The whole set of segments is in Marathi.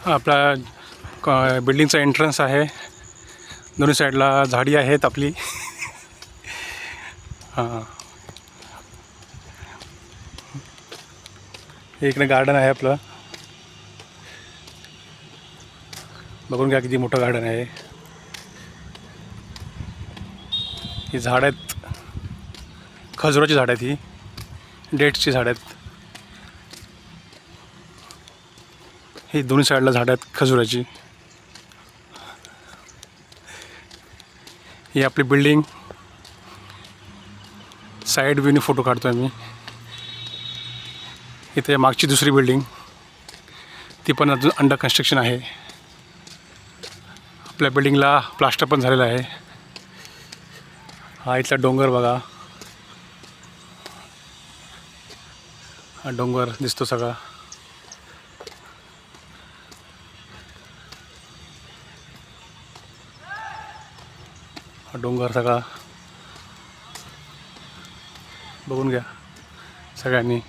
हा आपला बिल्डिंगचा एंट्रन्स आहे. दोन्ही साईडला झाडी आहेत आपली. हां, इकडे गार्डन आहे आपलं. बघून घ्या किती मोठं गार्डन आहे. ही झाड आहेत, खजुराची झाड आहेत, ही डेट्सची झाड आहेत. ही दोन्ही साईडला झाड आहेत खजुराची. ही आपली बिल्डिंग. साईड व्ह्यूने फोटो काढतोय मी. इथे मागची दुसरी बिल्डिंग, ती पण अजून अंडर कन्स्ट्रक्शन आहे. आपल्या बिल्डिंगला प्लास्टर पण झालेलं आहे. हा इथला डोंगर बघा, हा डोंगर दिसतो सगळा. हा डोंगर सगळा बघून घ्या सगळ्यांनी.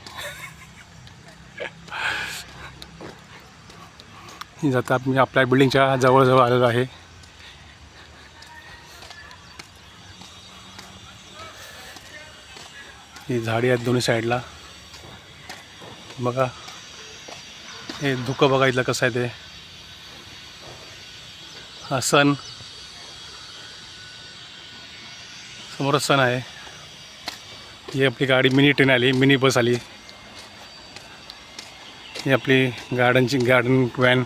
जाता मी आपल्या बिल्डिंगच्या जवळजवळ आलेलो आहे. ही झाडी आहेत दोन्ही साईडला. बघा हे धुकं बघा इथलं कसं आहे ते. हा सन, समोरच सन आहे. ही आपली गाडी मिनी ट्रेन आली, मिनी बस आली. ही आपली गार्डन व्हॅन.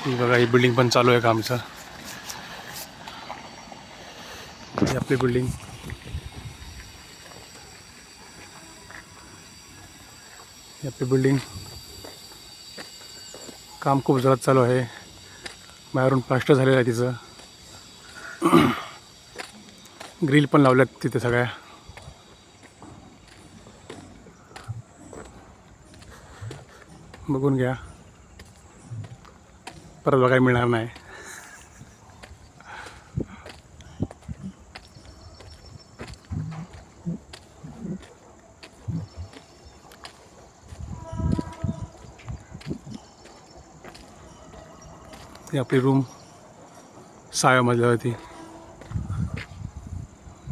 ही बघा ही बिल्डिंग पण चालू आहे कामचं. ही आपली बिल्डिंग. ही आपली बिल्डिंग काम खूप जोरात चालू आहे. बाहेरून प्लास्टर झालेलं आहे तिचं. ग्रिल पण लावल्यात तिथे सगळ्या. बघून घ्या, परत बघायला मिळणार नाही. ही आपली रूम 6व्या मजल्यावरती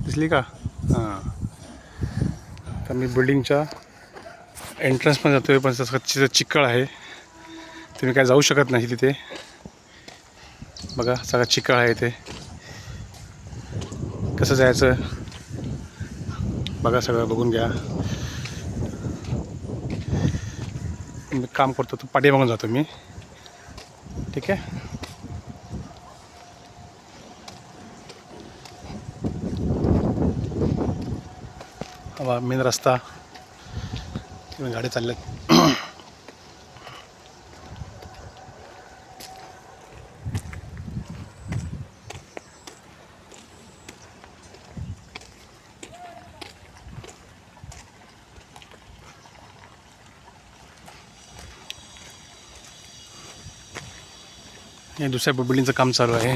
दिसली का? हां, तर मी बिल्डिंगच्या एंट्रन्समध्ये जातो आहे, पण तिथं चिखल आहे. तुम्ही काय जाऊ शकत नाही तिथे. बघा सगळा चिखल आहे इथे. कसं जायचं बघा, सगळं बघून घ्या. मी काम करतो तो पाठीमागून जातो मी. ठीक आहे. हा मेन रस्ता, गाड्या चालल्यात. हे दुसऱ्या बिल्डिंगचं काम चालू आहे.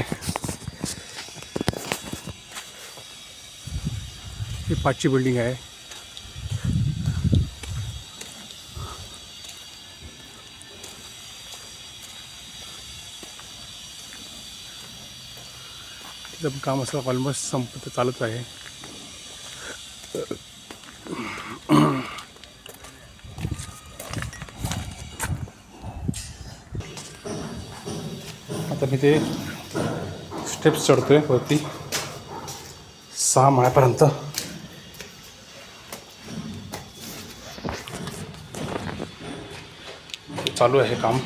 ही 5ची बिल्डिंग आहे. तिथं काम असं ऑलमोस्ट संपत चालूच आहे. आता मी ते स्टेप्स चढतोय वरती 6 माळ्यापर्यंत. चालू आहे काम.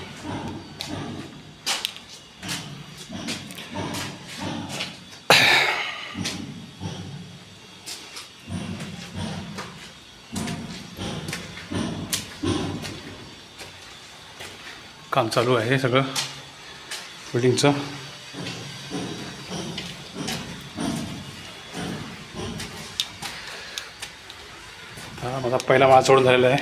काम चालू आहे सगळं बिल्डिंगचं. हा माझा पहिला माळ चढून झालेला आहे.